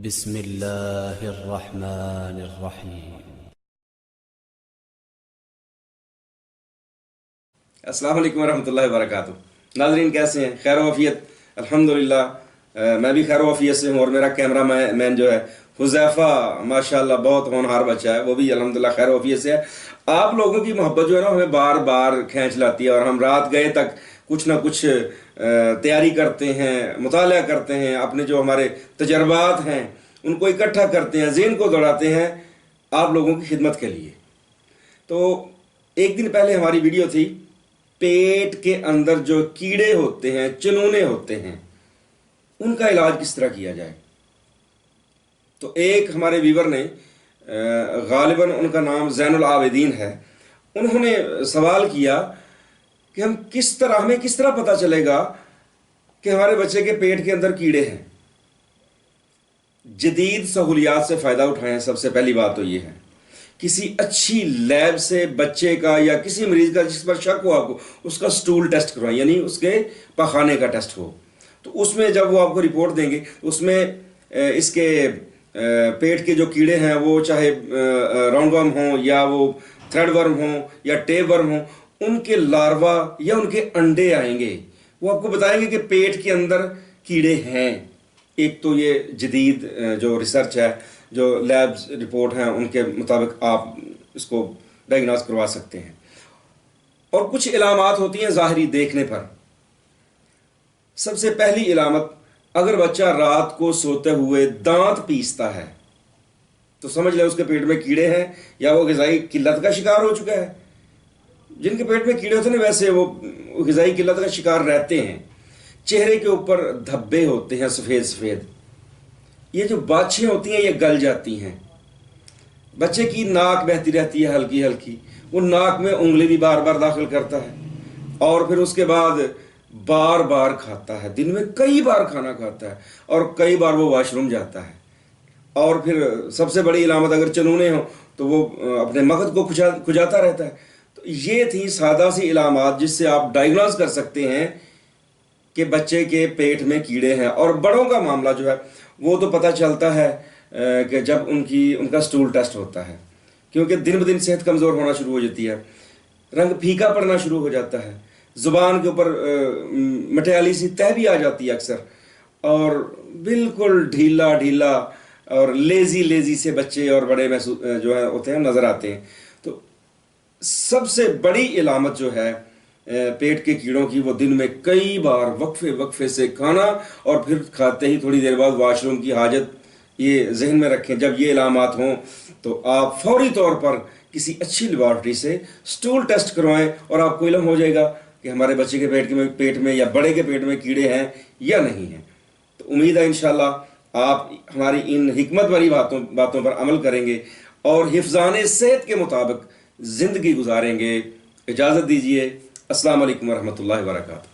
بسم اللہ الرحمن الرحیم۔ السلام علیکم ورحمۃ اللہ وبرکاتہ۔ ناظرین کیسے ہیں؟ خیر و عافیت؟ الحمدللہ میں بھی خیر و عافیت سے ہوں، اور میرا کیمرہ مین جو ہے حذیفہ ماشاءاللہ بہت ہونہار بچہ ہے، وہ بھی الحمدللہ خیر و عافیت سے ہے۔ آپ لوگوں کی محبت جو ہے نا ہمیں بار بار کھینچ لاتی ہے، اور ہم رات گئے تک کچھ نہ کچھ تیاری کرتے ہیں، مطالعہ کرتے ہیں، اپنے جو ہمارے تجربات ہیں ان کو اکٹھا کرتے ہیں، ذہن کو دوڑاتے ہیں آپ لوگوں کی خدمت کے لیے۔ تو ایک دن پہلے ہماری ویڈیو تھی پیٹ کے اندر جو کیڑے ہوتے ہیں، چنونے ہوتے ہیں، ان کا علاج کس طرح کیا جائے۔ تو ایک ہمارے ویور نے غالباً ان کا نام زین العابدین ہے، انہوں نے سوال کیا کہ ہمیں کس طرح پتہ چلے گا کہ ہمارے بچے کے پیٹ کے اندر کیڑے ہیں۔ جدید سہولیات سے فائدہ اٹھائیں۔ سب سے پہلی بات تو یہ ہے کسی اچھی لیب سے بچے کا یا کسی مریض کا جس پر شک ہو آپ کو، اس کا سٹول ٹیسٹ کروائیں، یعنی اس کے پاخانے کا ٹیسٹ ہو۔ تو اس میں جب وہ آپ کو رپورٹ دیں گے اس میں اس کے پیٹ کے جو کیڑے ہیں وہ چاہے راؤنڈ ورم ہوں یا وہ تھریڈ ورم ہوں یا ٹیپ ورم ہوں، ان کے لاروا یا ان کے انڈے آئیں گے، وہ آپ کو بتائیں گے کہ پیٹ کے اندر کیڑے ہیں۔ ایک تو یہ جدید جو ریسرچ ہے، جو لیبز رپورٹ ہیں ان کے مطابق آپ اس کو ڈائگنوز کروا سکتے ہیں۔ اور کچھ علامات ہوتی ہیں ظاہری دیکھنے پر۔ سب سے پہلی علامت، اگر بچہ رات کو سوتے ہوئے دانت پیستا ہے تو سمجھ لیں اس کے پیٹ میں کیڑے ہیں، یا وہ غذائی قلت کا شکار ہو چکا ہے۔ جن کے پیٹ میں کیڑے ہوتے ہیں ویسے وہ غذائی قلت کا شکار رہتے ہیں۔ چہرے کے اوپر دھبے ہوتے ہیں سفید سفید، یہ جو باچھیں ہوتی ہیں یہ گل جاتی ہیں۔ بچے کی ناک بہتی رہتی ہے ہلکی ہلکی، وہ ناک میں انگلی بھی بار بار داخل کرتا ہے، اور پھر اس کے بعد بار بار کھاتا ہے، دن میں کئی بار کھانا کھاتا ہے، اور کئی بار وہ واش روم جاتا ہے۔ اور پھر سب سے بڑی علامت اگر چنونے ہوں تو وہ اپنے مغز کو کھجاتا رہتا ہے۔ تو یہ تھی سادہ سی علامات جس سے آپ ڈائگنوز کر سکتے ہیں کہ بچے کے پیٹ میں کیڑے ہیں۔ اور بڑوں کا معاملہ جو ہے وہ تو پتہ چلتا ہے کہ جب ان کا سٹول ٹیسٹ ہوتا ہے، کیونکہ دن بدن صحت کمزور ہونا شروع ہو جاتی ہے، رنگ پھیکا پڑنا شروع ہو جاتا ہے، زبان کے اوپر مٹیالی سی تہ بھی آ جاتی ہے اکثر، اور بالکل ڈھیلا ڈھیلا اور لیزی سے بچے اور بڑے جو ہے ہوتے ہیں نظر آتے ہیں۔ تو سب سے بڑی علامت جو ہے پیٹ کے کیڑوں کی، وہ دن میں کئی بار وقفے سے کھانا، اور پھر کھاتے ہی تھوڑی دیر بعد واش روم کی حاجت۔ یہ ذہن میں رکھیں، جب یہ علامات ہوں تو آپ فوری طور پر کسی اچھی لیبارٹری سے سٹول ٹیسٹ کروائیں، اور آپ کو علم ہو جائے گا کہ ہمارے بچے کے پیٹ میں یا بڑے کے پیٹ میں کیڑے ہیں یا نہیں ہیں۔ تو امید ہے انشاءاللہ آپ ہماری ان حکمت والی باتوں پر عمل کریں گے اور حفظان صحت کے مطابق زندگی گزاریں گے۔ اجازت دیجیے، السلام علیکم ورحمۃ اللہ وبرکاتہ۔